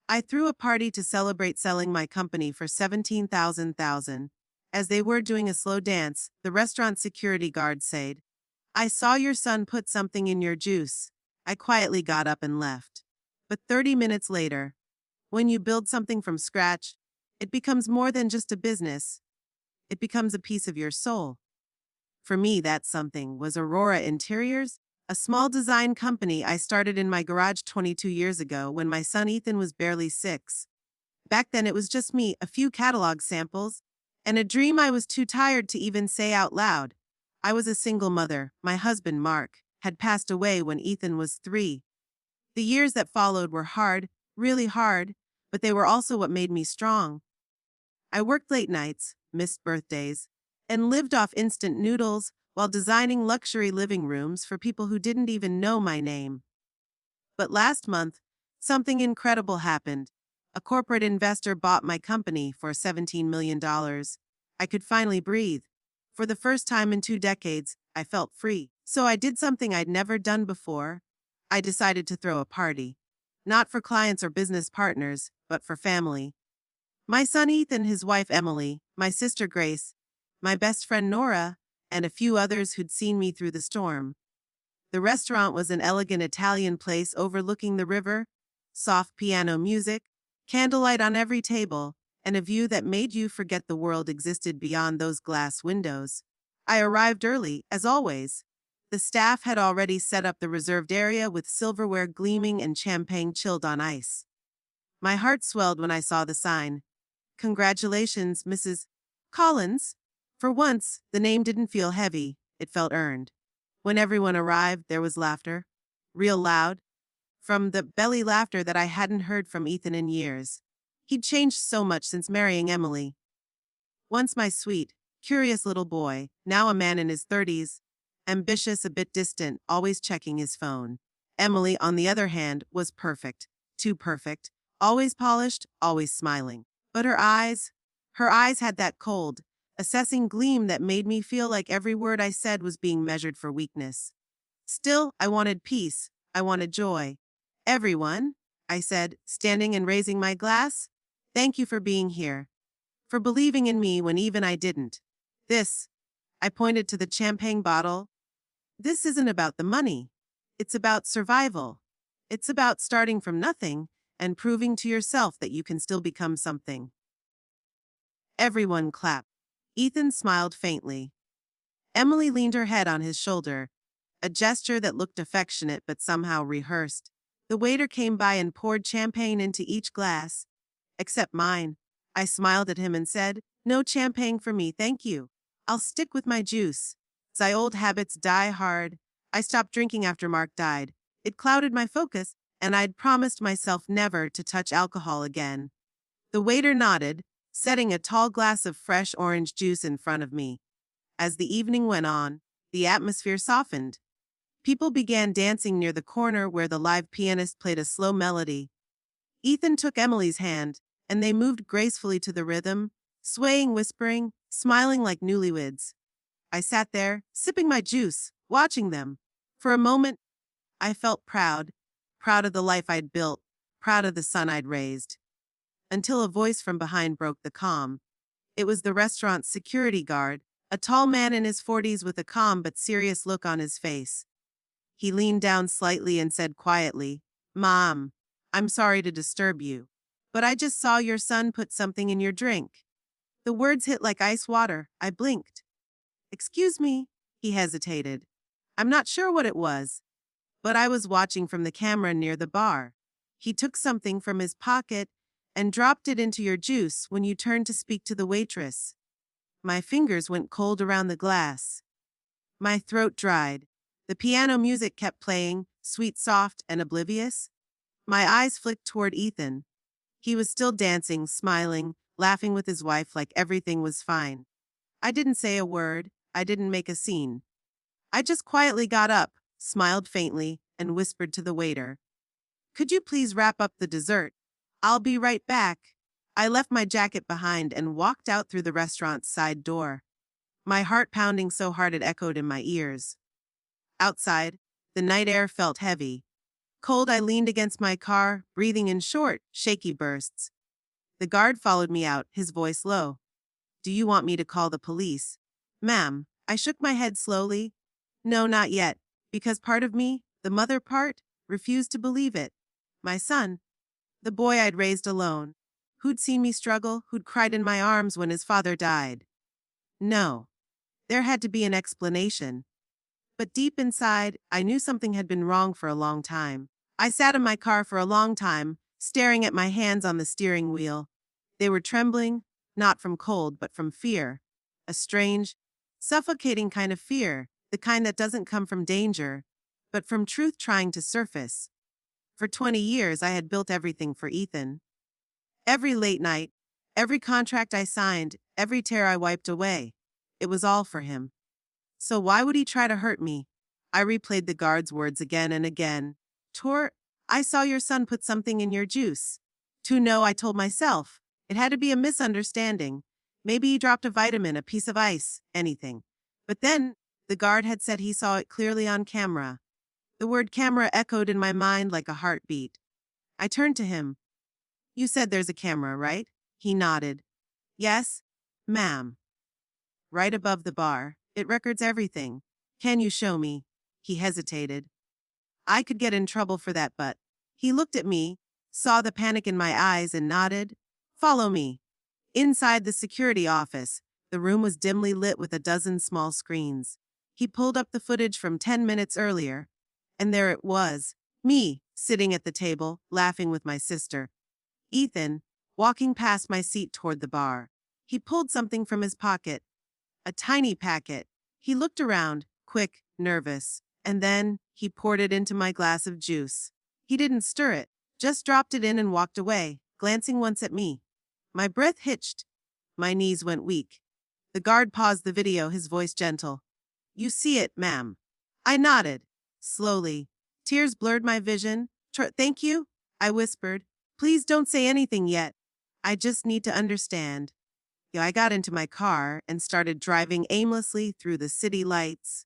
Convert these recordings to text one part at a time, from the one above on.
I threw a party to celebrate selling my company for 17,000. As they were doing a slow dance, the restaurant security guard said, "I saw your son put something in your juice." I quietly got up and left. But 30 minutes later, when you build something from scratch, it becomes more than just a business. It becomes a piece of your soul. For me, that something was Aurora Interiors, a small design company I started in my garage 22 years ago when my son Ethan was barely 6. Back then it was just me, a few catalog samples, and a dream I was too tired to even say out loud. I was a single mother. My husband, Mark, had passed away when Ethan was 3. The years that followed were hard, really hard, but they were also what made me strong. I worked late nights, missed birthdays, and lived off instant noodles while designing luxury living rooms for people who didn't even know my name. But last month, something incredible happened. A corporate investor bought my company for $17 million. I could finally breathe. For the first time in 2 decades, I felt free. So I did something I'd never done before. I decided to throw a party. Not for clients or business partners, but for family. My son Ethan, his wife Emily, my sister Grace, my best friend Nora, and a few others who'd seen me through the storm. The restaurant was an elegant Italian place overlooking the river, soft piano music, candlelight on every table, and a view that made you forget the world existed beyond those glass windows. I arrived early, as always. The staff had already set up the reserved area with silverware gleaming and champagne chilled on ice. My heart swelled when I saw the sign. "Congratulations, Mrs. Collins." For once, the name didn't feel heavy, it felt earned. When everyone arrived, there was laughter. Real loud. From the belly laughter that I hadn't heard from Ethan in years. He'd changed so much since marrying Emily. Once my sweet, curious little boy, now a man in his 30s, ambitious, a bit distant, always checking his phone. Emily, on the other hand, was perfect. Too perfect. Always polished, always smiling. But her eyes had that cold, assessing gleam that made me feel like every word I said was being measured for weakness. Still, I wanted peace. I wanted joy. "Everyone," I said, standing and raising my glass, "thank you for being here. For believing in me when even I didn't. This," I pointed to the champagne bottle, "this isn't about the money. It's about survival. It's about starting from nothing and proving to yourself that you can still become something." Everyone clapped. Ethan smiled faintly. Emily leaned her head on his shoulder, a gesture that looked affectionate but somehow rehearsed. The waiter came by and poured champagne into each glass, except mine. I smiled at him and said, "No champagne for me, thank you. I'll stick with my juice." My old habits die hard. I stopped drinking after Mark died. It clouded my focus, and I'd promised myself never to touch alcohol again. The waiter nodded, setting a tall glass of fresh orange juice in front of me. As the evening went on, the atmosphere softened. People began dancing near the corner where the live pianist played a slow melody. Ethan took Emily's hand, and they moved gracefully to the rhythm, swaying, whispering, smiling like newlyweds. I sat there, sipping my juice, watching them. For a moment, I felt proud of the life I'd built, proud of the son I'd raised. Until a voice from behind broke the calm. It was the restaurant's security guard, a tall man in his 40s with a calm but serious look on his face. He leaned down slightly and said quietly, "Mom, I'm sorry to disturb you, but I just saw your son put something in your drink." The words hit like ice water. I blinked. "Excuse me," he hesitated. "I'm not sure what it was, but I was watching from the camera near the bar. He took something from his pocket and dropped it into your juice when you turned to speak to the waitress." My fingers went cold around the glass. My throat dried. The piano music kept playing, sweet, soft, and oblivious. My eyes flicked toward Ethan. He was still dancing, smiling, laughing with his wife like everything was fine. I didn't say a word. I didn't make a scene. I just quietly got up, smiled faintly, and whispered to the waiter, "Could you please wrap up the dessert? I'll be right back." I left my jacket behind and walked out through the restaurant's side door, my heart pounding so hard it echoed in my ears. Outside, the night air felt heavy, Cold, I leaned against my car, breathing in short, shaky bursts. The guard followed me out, his voice low. Do you want me to call the police? Ma'am, I shook my head slowly. No, not yet, because part of me, the mother part, refused to believe it. My son, the boy I'd raised alone, who'd seen me struggle, who'd cried in my arms when his father died. No, there had to be an explanation. But deep inside, I knew something had been wrong for a long time. I sat in my car for a long time, staring at my hands on the steering wheel. They were trembling, not from cold, but from fear. A strange, suffocating kind of fear, the kind that doesn't come from danger, but from truth trying to surface. For 20 years, I had built everything for Ethan. Every late night, every contract I signed, every tear I wiped away. It was all for him. So why would he try to hurt me? I replayed the guard's words again and again. Tor, I saw your son put something in your juice. No, I told myself. It had to be a misunderstanding. Maybe he dropped a vitamin, a piece of ice, anything. But then, the guard had said he saw it clearly on camera. The word camera echoed in my mind like a heartbeat. I turned to him. You said there's a camera, right? He nodded. Yes, ma'am. Right above the bar. It records everything. Can you show me? He hesitated. I could get in trouble for that, but he looked at me, saw the panic in my eyes, and nodded. Follow me. Inside the security office, the room was dimly lit with a dozen small screens. He pulled up the footage from 10 minutes earlier, and there it was, me, sitting at the table, laughing with my sister. Ethan, walking past my seat toward the bar. He pulled something from his pocket. A tiny packet. He looked around, quick, nervous, and then he poured it into my glass of juice. He didn't stir it, just dropped it in and walked away, glancing once at me. My breath hitched. My knees went weak. The guard paused the video, his voice gentle. You see it, ma'am. I nodded. Slowly. Tears blurred my vision. Thank you, I whispered. Please don't say anything yet. I just need to understand. I got into my car and started driving aimlessly through the city lights,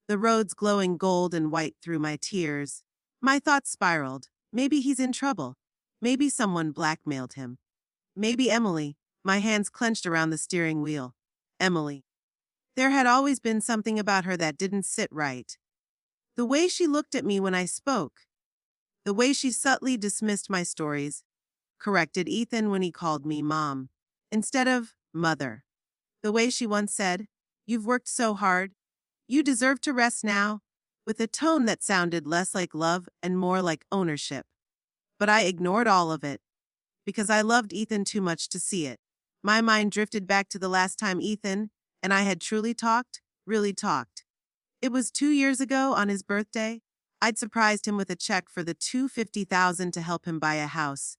the roads glowing gold and white through my tears. My thoughts spiraled. Maybe he's in trouble. Maybe someone blackmailed him. Maybe Emily. My hands clenched around the steering wheel. Emily. There had always been something about her that didn't sit right. The way she looked at me when I spoke. The way she subtly dismissed my stories. Corrected Ethan when he called me mom, instead of mother. The way she once said, You've worked so hard. You deserve to rest now, with a tone that sounded less like love and more like ownership. But I ignored all of it, because I loved Ethan too much to see it. My mind drifted back to the last time Ethan and I had truly talked, really talked. It was 2 years ago on his birthday. I'd surprised him with a check for the $250,000 to help him buy a house.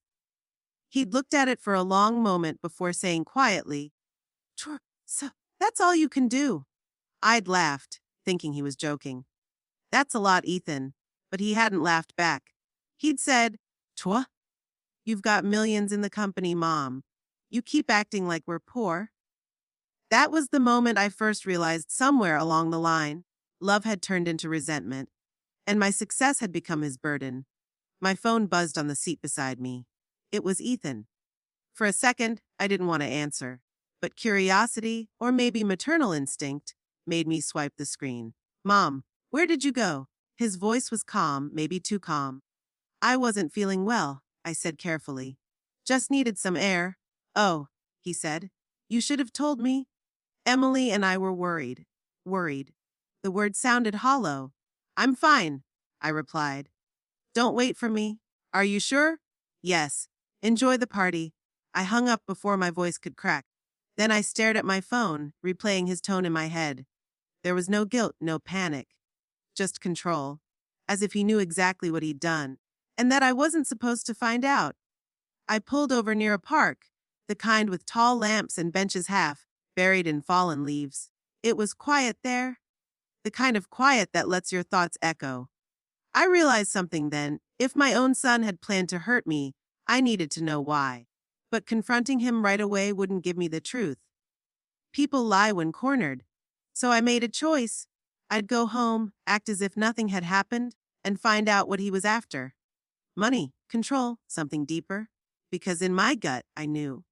He'd looked at it for a long moment before saying quietly, So that's all you can do. I'd laughed, thinking he was joking. That's a lot, Ethan. But he hadn't laughed back. He'd said, Twa? You've got millions in the company, Mom. You keep acting like we're poor. That was the moment I first realized somewhere along the line, love had turned into resentment, and my success had become his burden. My phone buzzed on the seat beside me. It was Ethan. For a second, I didn't want to answer, but curiosity, or maybe maternal instinct, made me swipe the screen. Mom, where did you go? His voice was calm, maybe too calm. I wasn't feeling well, I said carefully. Just needed some air. Oh, he said. You should have told me. Emily and I were worried. Worried. The word sounded hollow. I'm fine, I replied. Don't wait for me. Are you sure? Yes. Enjoy the party. I hung up before my voice could crack. Then I stared at my phone, replaying his tone in my head. There was no guilt, no panic. Just control. As if he knew exactly what he'd done, and that I wasn't supposed to find out. I pulled over near a park, the kind with tall lamps and benches half buried in fallen leaves. It was quiet there, the kind of quiet that lets your thoughts echo. I realized something then. If my own son had planned to hurt me, I needed to know why. But confronting him right away wouldn't give me the truth. People lie when cornered. So I made a choice. I'd go home, act as if nothing had happened, and find out what he was after. Money, control, something deeper. Because in my gut, I knew.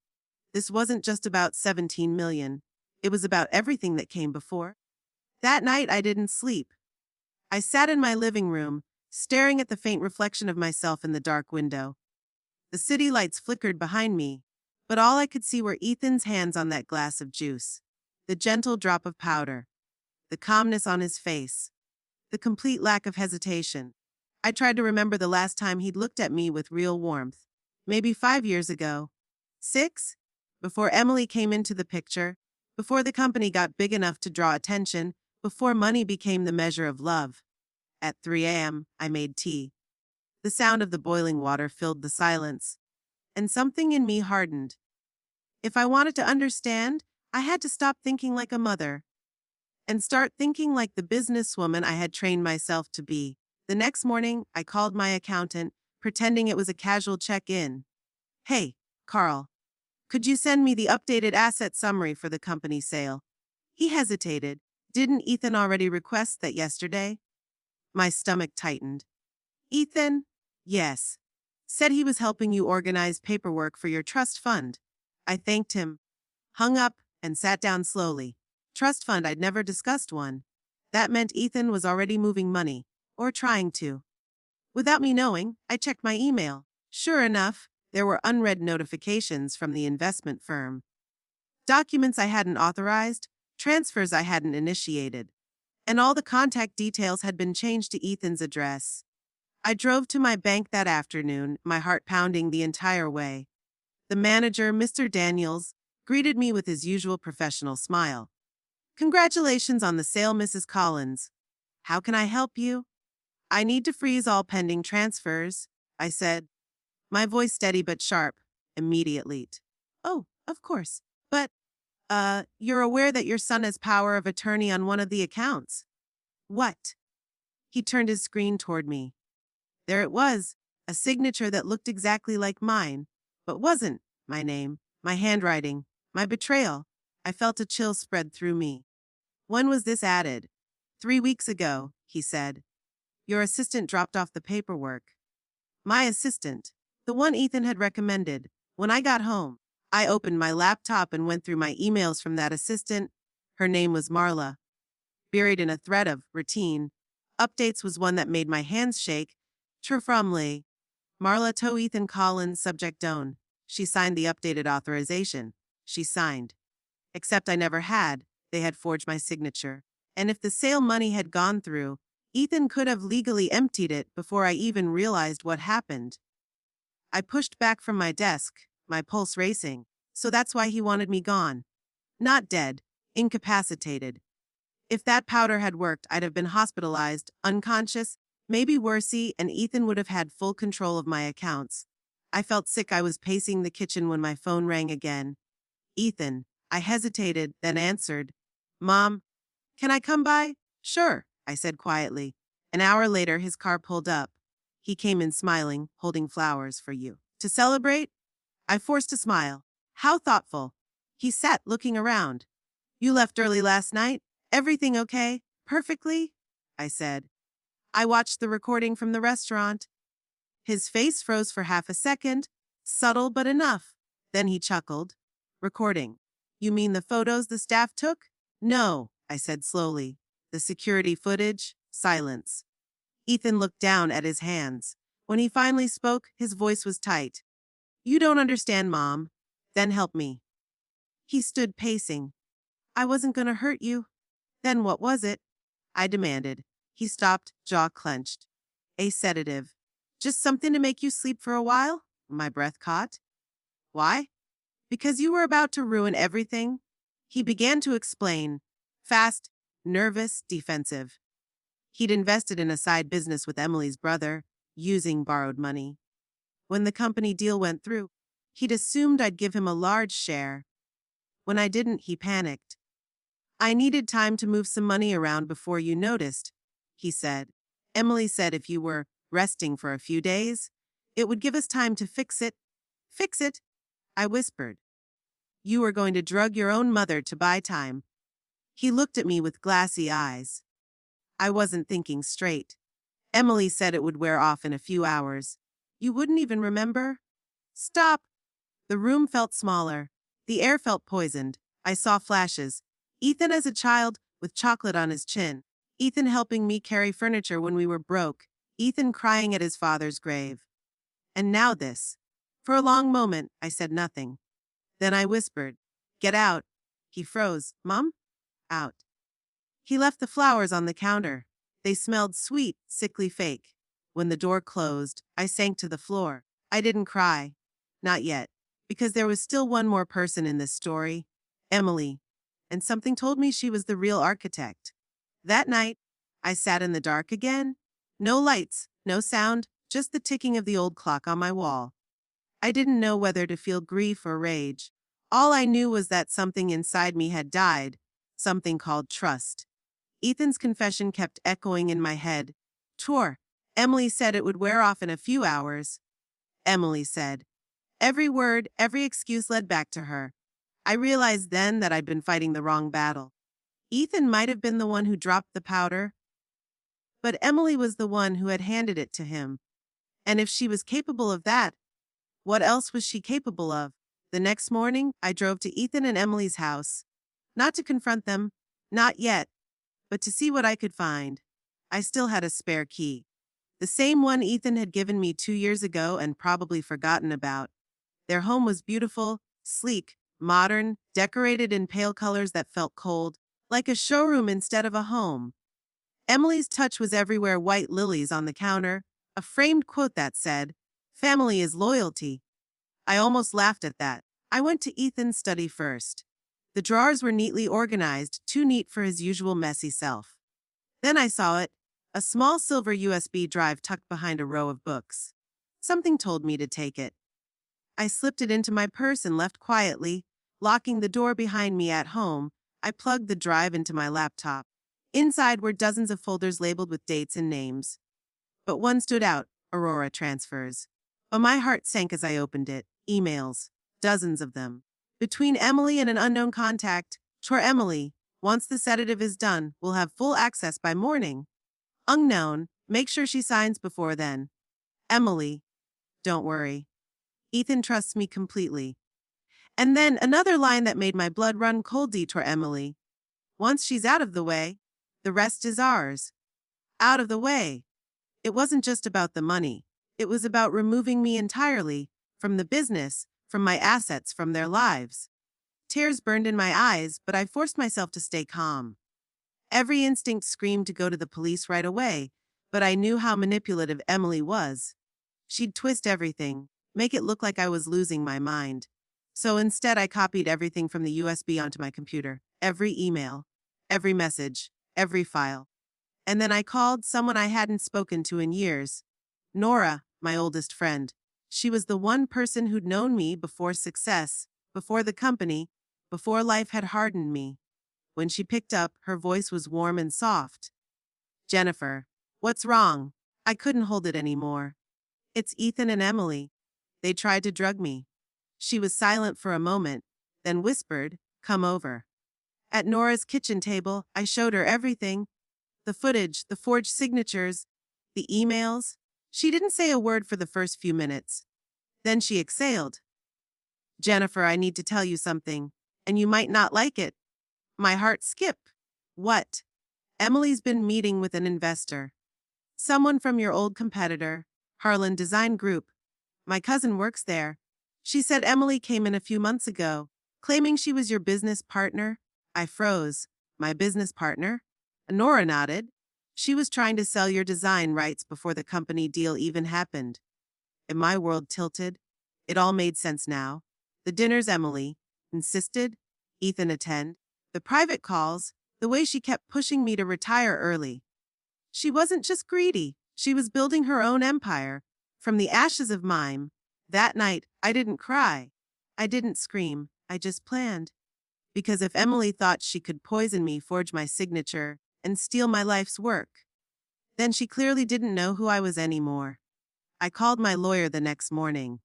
This wasn't just about 17 million. It was about everything that came before. That night, I didn't sleep. I sat in my living room, staring at the faint reflection of myself in the dark window. The city lights flickered behind me, but all I could see were Ethan's hands on that glass of juice, the gentle drop of powder, the calmness on his face, the complete lack of hesitation. I tried to remember the last time he'd looked at me with real warmth. Maybe 5 years ago. 6? Before Emily came into the picture, before the company got big enough to draw attention, before money became the measure of love. At 3 a.m., I made tea. The sound of the boiling water filled the silence, and something in me hardened. If I wanted to understand, I had to stop thinking like a mother and start thinking like the businesswoman I had trained myself to be. The next morning, I called my accountant, pretending it was a casual check-in. Hey, Carl, could you send me the updated asset summary for the company sale? He hesitated. Didn't Ethan already request that yesterday? My stomach tightened. Ethan? Yes. Said he was helping you organize paperwork for your trust fund. I thanked him, hung up, and sat down slowly. Trust fund, I'd never discussed one. That meant Ethan was already moving money, or trying to. Without me knowing, I checked my email. Sure enough, there were unread notifications from the investment firm. Documents I hadn't authorized, transfers I hadn't initiated, and all the contact details had been changed to Ethan's address. I drove to my bank that afternoon, my heart pounding the entire way. The manager, Mr. Daniels, greeted me with his usual professional smile. Congratulations on the sale, Mrs. Collins. How can I help you? I need to freeze all pending transfers, I said, my voice steady but sharp. Immediately. Oh, of course. But, you're aware that your son has power of attorney on one of the accounts. What? He turned his screen toward me. There it was, a signature that looked exactly like mine, but wasn't my name, my handwriting, my betrayal. I felt a chill spread through me. When was this added? 3 weeks ago, he said. Your assistant dropped off the paperwork. My assistant, the one Ethan had recommended. When I got home, I opened my laptop and went through my emails from that assistant. Her name was Marla. Buried in a thread of routine updates was one that made my hands shake. Trifrumly. Marla to Ethan Collins, subject own. She signed the updated authorization. She signed. Except I never had. They had forged my signature. And if the sale money had gone through, Ethan could have legally emptied it before I even realized what happened. I pushed back from my desk, my pulse racing. So that's why he wanted me gone. Not dead, incapacitated. If that powder had worked, I'd have been hospitalized, unconscious, maybe worsey, and Ethan would have had full control of my accounts. I felt sick. I was pacing the kitchen when my phone rang again. Ethan. I hesitated, then answered. Mom, can I come by? Sure, I said quietly. An hour later, his car pulled up. He came in smiling, holding flowers for you. To celebrate? I forced a smile. How thoughtful. He sat looking around. You left early last night? Everything okay? Perfectly? I said. I watched the recording from the restaurant. His face froze for half a second, subtle but enough. Then he chuckled. Recording. You mean the photos the staff took? No, I said slowly. The security footage? Silence. Ethan looked down at his hands. When he finally spoke, his voice was tight. You don't understand, Mom. Then help me. He stood pacing. I wasn't gonna hurt you. Then what was it? I demanded. He stopped, jaw clenched. A sedative. Just something to make you sleep for a while? My breath caught. Why? Because you were about to ruin everything. He began to explain. Fast, nervous, defensive. He'd invested in a side business with Emily's brother, using borrowed money. When the company deal went through, he'd assumed I'd give him a large share. When I didn't, he panicked. I needed time to move some money around before you noticed, he said. Emily said if you were resting for a few days, it would give us time to fix it. Fix it? I whispered. You were going to drug your own mother to buy time. He looked at me with glassy eyes. I wasn't thinking straight. Emily said it would wear off in a few hours. You wouldn't even remember? Stop. The room felt smaller. The air felt poisoned. I saw flashes. Ethan as a child, with chocolate on his chin. Ethan helping me carry furniture when we were broke. Ethan crying at his father's grave. And now this. For a long moment, I said nothing. Then I whispered, "Get out." He froze. "Mom?" "Out." He left the flowers on the counter. They smelled sweet, sickly fake. When the door closed, I sank to the floor. I didn't cry. Not yet. Because there was still one more person in this story. Emily. And something told me she was the real architect. That night, I sat in the dark again. No lights, no sound, just the ticking of the old clock on my wall. I didn't know whether to feel grief or rage. All I knew was that something inside me had died, something called trust. Ethan's confession kept echoing in my head. Tor. Emily said it would wear off in a few hours. Emily said. Every word, every excuse led back to her. I realized then that I'd been fighting the wrong battle. Ethan might have been the one who dropped the powder, but Emily was the one who had handed it to him. And if she was capable of that, what else was she capable of? The next morning, I drove to Ethan and Emily's house. Not to confront them, not yet, but to see what I could find. I still had a spare key. The same one Ethan had given me 2 years ago and probably forgotten about. Their home was beautiful, sleek, modern, decorated in pale colors that felt cold, like a showroom instead of a home. Emily's touch was everywhere: white lilies on the counter, a framed quote that said, "Family is loyalty." I almost laughed at that. I went to Ethan's study first. The drawers were neatly organized, too neat for his usual messy self. Then I saw it, a small silver USB drive tucked behind a row of books. Something told me to take it. I slipped it into my purse and left quietly. Locking the door behind me at home, I plugged the drive into my laptop. Inside were dozens of folders labeled with dates and names. But one stood out: Aurora transfers. But my heart sank as I opened it. Emails. Dozens of them. Between Emily and an unknown contact. For Emily, once the sedative is done, will have full access by morning. Unknown, make sure she signs before then. Emily, don't worry. Ethan trusts me completely. And then another line that made my blood run cold. Detour Emily. Once she's out of the way, the rest is ours. Out of the way. It wasn't just about the money. It was about removing me entirely, from the business, from my assets, from their lives. Tears burned in my eyes, but I forced myself to stay calm. Every instinct screamed to go to the police right away, but I knew how manipulative Emily was. She'd twist everything, make it look like I was losing my mind. So instead I copied everything from the USB onto my computer. Every email, every message, every file. And then I called someone I hadn't spoken to in years. Nora, my oldest friend. She was the one person who'd known me before success, before the company, before life had hardened me. When she picked up, her voice was warm and soft. Jennifer, what's wrong? I couldn't hold it anymore. It's Ethan and Emily. They tried to drug me. She was silent for a moment, then whispered, "Come over." At Nora's kitchen table, I showed her everything. The footage, the forged signatures, the emails. She didn't say a word for the first few minutes. Then she exhaled. "Jennifer, I need to tell you something, and you might not like it." My heart skipped. "What?" "Emily's been meeting with an investor. Someone from your old competitor, Harlan Design Group. My cousin works there. She said Emily came in a few months ago, claiming she was your business partner." I froze. "My business partner?" Nora nodded. "She was trying to sell your design rights before the company deal even happened." And my world tilted. It all made sense now. The dinners Emily insisted Ethan attend. The private calls, the way she kept pushing me to retire early. She wasn't just greedy. She was building her own empire. From the ashes of mine. That night, I didn't cry. I didn't scream. I just planned. Because if Emily thought she could poison me, forge my signature, and steal my life's work, then she clearly didn't know who I was anymore. I called my lawyer the next morning.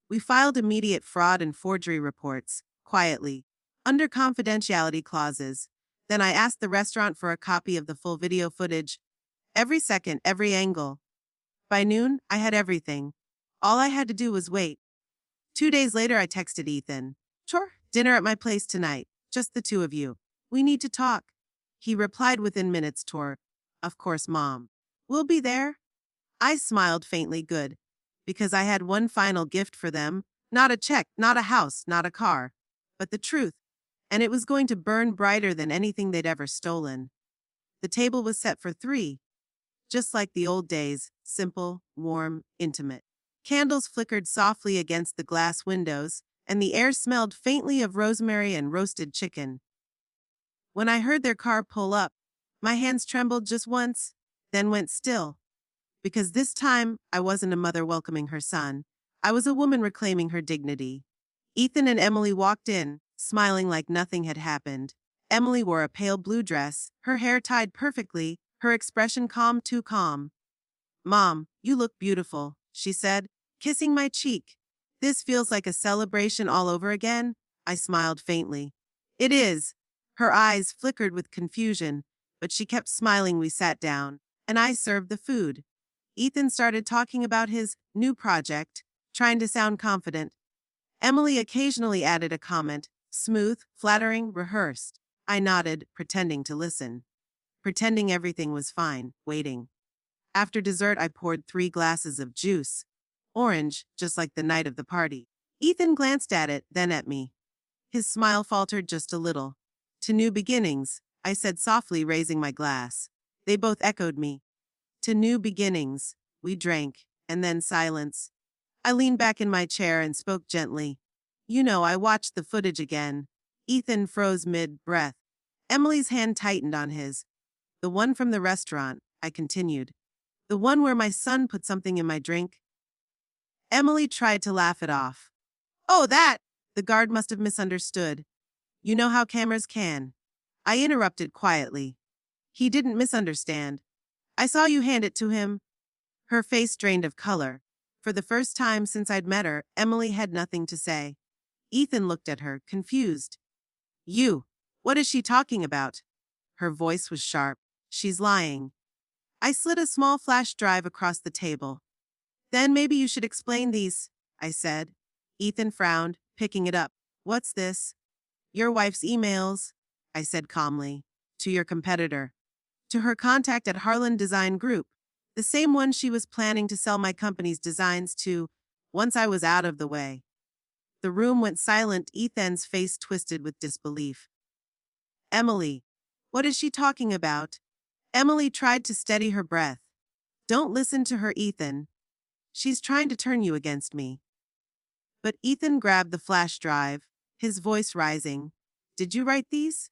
We filed immediate fraud and forgery reports, quietly, under confidentiality clauses. Then I asked the restaurant for a copy of the full video footage. Every second, every angle. By noon, I had everything. All I had to do was wait. 2 days later, I texted Ethan. Sure, dinner at my place tonight. Just the two of you. We need to talk. He replied within minutes, Tor. Of course, Mom. We'll be there. I smiled faintly good. Because I had one final gift for them. Not a check, not a house, not a car. But the truth. And it was going to burn brighter than anything they'd ever stolen. The table was set for 3. Just like the old days, simple, warm, intimate. Candles flickered softly against the glass windows, and the air smelled faintly of rosemary and roasted chicken. When I heard their car pull up, my hands trembled just once, then went still. Because this time, I wasn't a mother welcoming her son. I was a woman reclaiming her dignity. Ethan and Emily walked in, smiling like nothing had happened. Emily wore a pale blue dress, her hair tied perfectly, her expression calm, too calm. Mom, you look beautiful, she said, kissing my cheek. This feels like a celebration all over again, I smiled faintly. It is. Her eyes flickered with confusion, but she kept smiling. We sat down, and I served the food. Ethan started talking about his new project, trying to sound confident. Emily occasionally added a comment, smooth, flattering, rehearsed. I nodded, pretending to listen. Pretending everything was fine, waiting. After dessert, I poured 3 glasses of juice. Orange, just like the night of the party. Ethan glanced at it, then at me. His smile faltered just a little. To new beginnings, I said softly, raising my glass. They both echoed me. To new beginnings, we drank, and then silence. I leaned back in my chair and spoke gently. You know, I watched the footage again. Ethan froze mid-breath. Emily's hand tightened on his. The one from the restaurant, I continued. The one where my son put something in my drink. Emily tried to laugh it off. Oh, that! The guard must have misunderstood. You know how cameras can. I interrupted quietly. He didn't misunderstand. I saw you hand it to him. Her face drained of color. For the first time since I'd met her, Emily had nothing to say. Ethan looked at her, confused. You. What is she talking about? Her voice was sharp. She's lying. I slid a small flash drive across the table. Then maybe you should explain these, I said. Ethan frowned, picking it up. What's this? Your wife's emails, I said calmly. To your competitor. To her contact at Harlan Design Group. The same one she was planning to sell my company's designs to once I was out of the way. The room went silent. Ethan's face twisted with disbelief. Emily. What is she talking about? Emily tried to steady her breath. Don't listen to her, Ethan. She's trying to turn you against me. But Ethan grabbed the flash drive, his voice rising. Did you write these?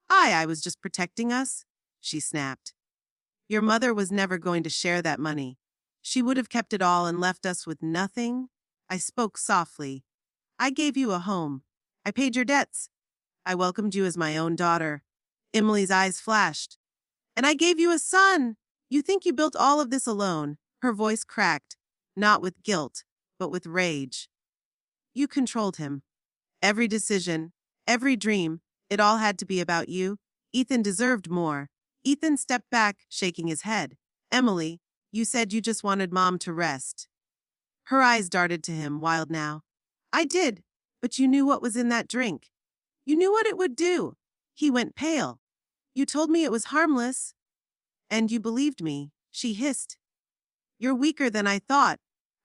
I was just protecting us, she snapped. Your mother was never going to share that money. She would have kept it all and left us with nothing. I spoke softly. I gave you a home. I paid your debts. I welcomed you as my own daughter. Emily's eyes flashed. And I gave you a son. You think you built all of this alone? Her voice cracked, not with guilt, but with rage. You controlled him. Every decision, every dream, it all had to be about you. Ethan deserved more. Ethan stepped back, shaking his head. Emily, you said you just wanted Mom to rest. Her eyes darted to him, wild now. I did, but you knew what was in that drink. You knew what it would do. He went pale. You told me it was harmless. And you believed me, she hissed. You're weaker than I thought.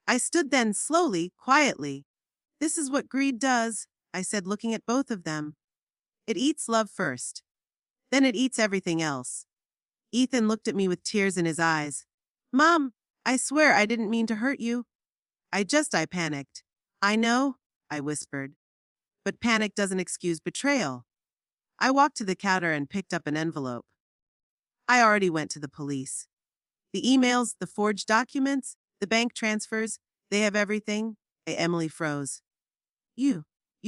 I stood then slowly, quietly. This is what greed does, I said, looking at both of them. It eats love first. Then it eats everything else. Ethan looked at me with tears in his eyes. Mom, I swear I didn't mean to hurt you. I panicked. I know, I whispered. But panic doesn't excuse betrayal. I walked to the counter and picked up an envelope. I already went to the police. The emails, the forged documents, the bank transfers, they have everything. Emily froze. You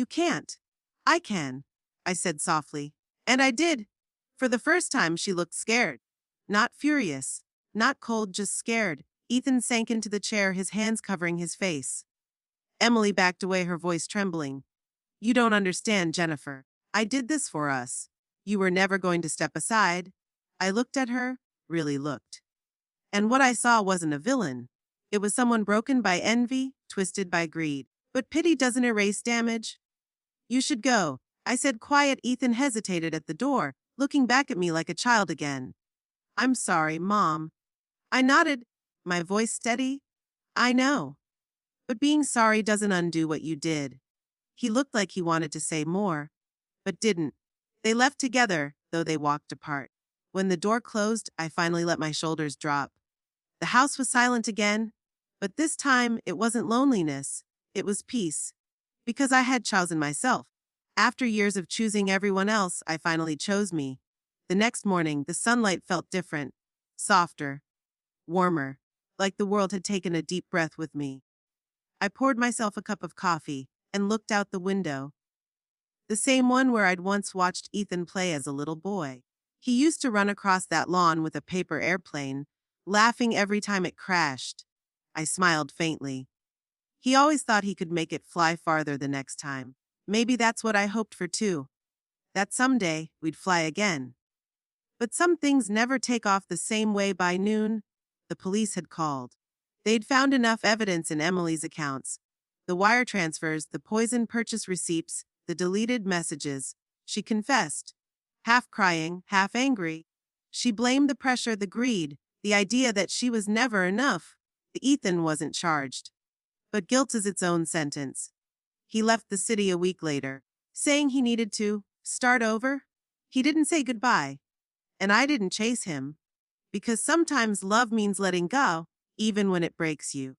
can't. I can, I said softly. And I did. For the first time, she looked scared. Not furious, not cold, just scared. Ethan sank into the chair, his hands covering his face. Emily backed away, her voice trembling. You don't understand, Jennifer. I did this for us. You were never going to step aside. I looked at her, really looked. And what I saw wasn't a villain. It was someone broken by envy, twisted by greed. But pity doesn't erase damage. You should go, I said quiet. Ethan hesitated at the door, looking back at me like a child again. I'm sorry, Mom. I nodded, my voice steady. I know. But being sorry doesn't undo what you did. He looked like he wanted to say more, but didn't. They left together, though they walked apart. When the door closed, I finally let my shoulders drop. The house was silent again, but this time it wasn't loneliness, it was peace. Because I had chosen myself. After years of choosing everyone else, I finally chose me. The next morning, the sunlight felt different, softer, warmer, like the world had taken a deep breath with me. I poured myself a cup of coffee and looked out the window. The same one where I'd once watched Ethan play as a little boy. He used to run across that lawn with a paper airplane, laughing every time it crashed. I smiled faintly. He always thought he could make it fly farther the next time. Maybe that's what I hoped for too. That someday we'd fly again. But some things never take off the same way. By noon, the police had called. They'd found enough evidence in Emily's accounts. The wire transfers, the poison purchase receipts, the deleted messages. She confessed, half crying, half angry. She blamed the pressure, the greed, the idea that she was never enough. Ethan wasn't charged. But guilt is its own sentence. He left the city a week later, saying he needed to start over. He didn't say goodbye. And I didn't chase him. Because sometimes love means letting go, even when it breaks you.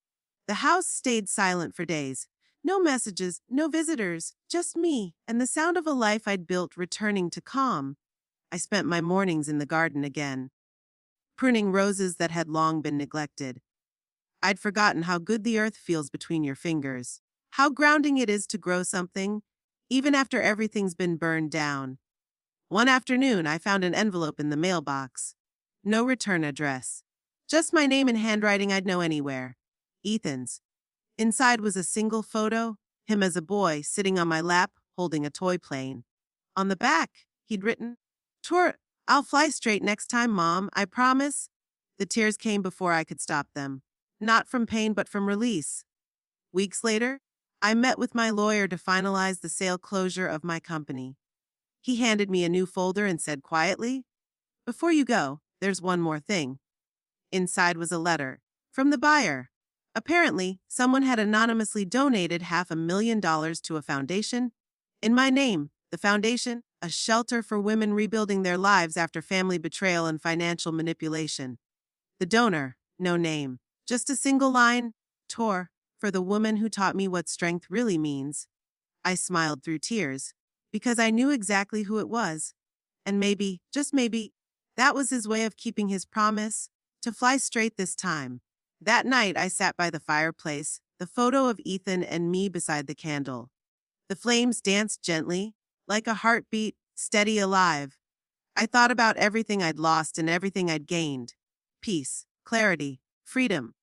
The house stayed silent for days. No messages, no visitors, just me and the sound of a life I'd built returning to calm. I spent my mornings in the garden again, pruning roses that had long been neglected. I'd forgotten how good the earth feels between your fingers, how grounding it is to grow something, even after everything's been burned down. One afternoon, I found an envelope in the mailbox. No return address. Just my name in handwriting I'd know anywhere. Ethan's. Inside was a single photo, him as a boy sitting on my lap, holding a toy plane. On the back, he'd written, "Tour, I'll fly straight next time, Mom, I promise." The tears came before I could stop them. Not from pain, but from release. Weeks later, I met with my lawyer to finalize the sale closure of my company. He handed me a new folder and said quietly, "Before you go, there's one more thing." Inside was a letter from the buyer. Apparently, someone had anonymously donated $500,000 to a foundation. In my name, the foundation, a shelter for women rebuilding their lives after family betrayal and financial manipulation. The donor, no name, just a single line, "Tor, for the woman who taught me what strength really means." I smiled through tears, because I knew exactly who it was. And maybe, just maybe, that was his way of keeping his promise, to fly straight this time. That night, I sat by the fireplace, the photo of Ethan and me beside the candle. The flames danced gently, like a heartbeat, steady, alive. I thought about everything I'd lost and everything I'd gained. Peace, clarity, freedom.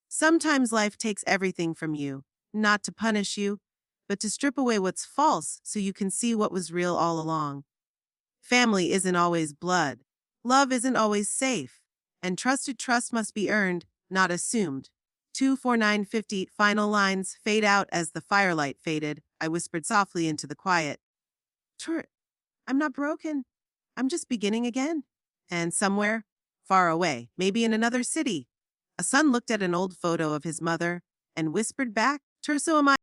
Sometimes life takes everything from you, not to punish you, but to strip away what's false so you can see what was real all along. Family isn't always blood. Love isn't always safe. And trusted trust must be earned, not assumed. 24950 final lines fade out as the firelight faded. I whispered softly into the quiet. I'm not broken. I'm just beginning again. And somewhere, far away, maybe in another city, a son looked at an old photo of his mother and whispered back, "So am I."